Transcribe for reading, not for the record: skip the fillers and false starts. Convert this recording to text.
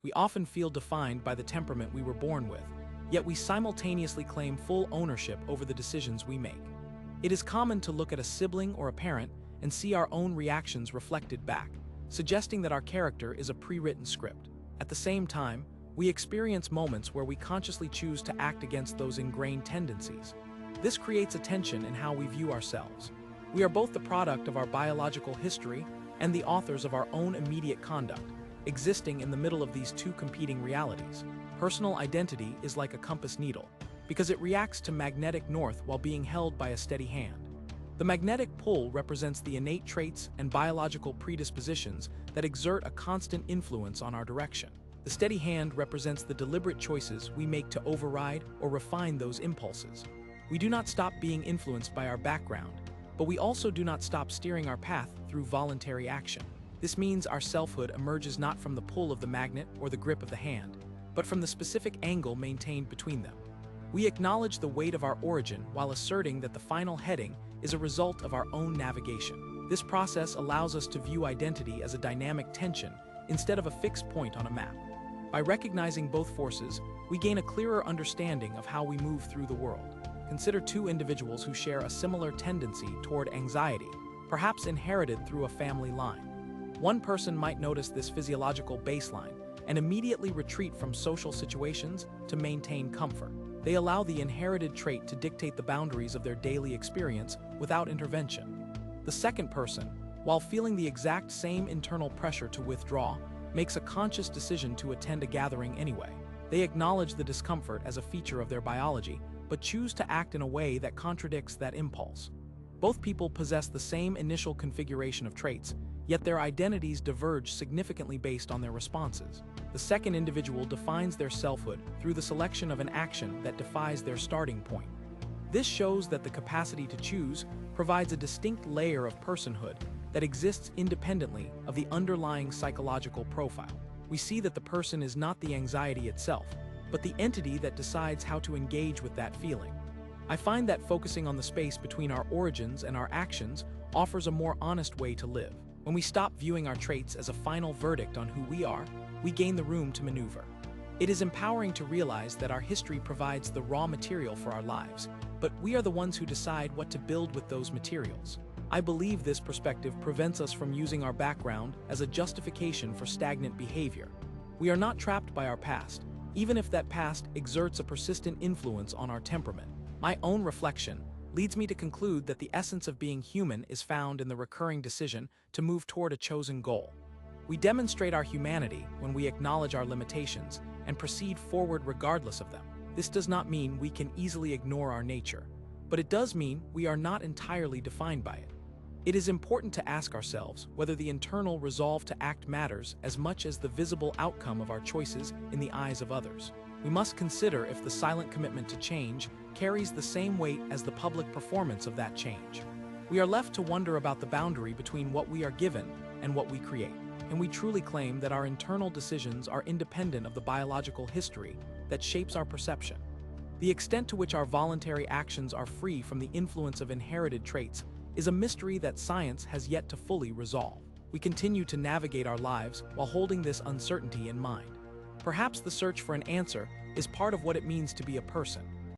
We often feel defined by the temperament we were born with, yet we simultaneously claim full ownership over the decisions we make. It is common to look at a sibling or a parent and see our own reactions reflected back, suggesting that our character is a pre-written script. At the same time, we experience moments where we consciously choose to act against those ingrained tendencies. This creates a tension in how we view ourselves. We are both the product of our biological history and the authors of our own immediate conduct, existing in the middle of these two competing realities. Personal identity is like a compass needle, because it reacts to magnetic north while being held by a steady hand. The magnetic pull represents the innate traits and biological predispositions that exert a constant influence on our direction. The steady hand represents the deliberate choices we make to override or refine those impulses. We do not stop being influenced by our background, but we also do not stop steering our path through voluntary action. This means our selfhood emerges not from the pull of the magnet or the grip of the hand, but from the specific angle maintained between them. We acknowledge the weight of our origin while asserting that the final heading is a result of our own navigation. This process allows us to view identity as a dynamic tension instead of a fixed point on a map. By recognizing both forces, we gain a clearer understanding of how we move through the world. Consider two individuals who share a similar tendency toward anxiety, perhaps inherited through a family line. One person might notice this physiological baseline and immediately retreat from social situations to maintain comfort. They allow the inherited trait to dictate the boundaries of their daily experience without intervention. The second person, while feeling the exact same internal pressure to withdraw, makes a conscious decision to attend a gathering anyway. They acknowledge the discomfort as a feature of their biology, but choose to act in a way that contradicts that impulse. Both people possess the same initial configuration of traits, yet their identities diverge significantly based on their responses. The second individual defines their selfhood through the selection of an action that defies their starting point. This shows that the capacity to choose provides a distinct layer of personhood that exists independently of the underlying psychological profile. We see that the person is not the anxiety itself, but the entity that decides how to engage with that feeling. I find that focusing on the space between our origins and our actions offers a more honest way to live. When we stop viewing our traits as a final verdict on who we are, we gain the room to maneuver. It is empowering to realize that our history provides the raw material for our lives, but we are the ones who decide what to build with those materials. I believe this perspective prevents us from using our background as a justification for stagnant behavior. We are not trapped by our past, even if that past exerts a persistent influence on our temperament. My own reflection leads me to conclude that the essence of being human is found in the recurring decision to move toward a chosen goal. We demonstrate our humanity when we acknowledge our limitations and proceed forward regardless of them. This does not mean we can easily ignore our nature, but it does mean we are not entirely defined by it. It is important to ask ourselves whether the internal resolve to act matters as much as the visible outcome of our choices in the eyes of others. We must consider if the silent commitment to change carries the same weight as the public performance of that change. We are left to wonder about the boundary between what we are given and what we create. And we truly claim that our internal decisions are independent of the biological history that shapes our perception. The extent to which our voluntary actions are free from the influence of inherited traits is a mystery that science has yet to fully resolve. We continue to navigate our lives while holding this uncertainty in mind. Perhaps the search for an answer is part of what it means to be a person.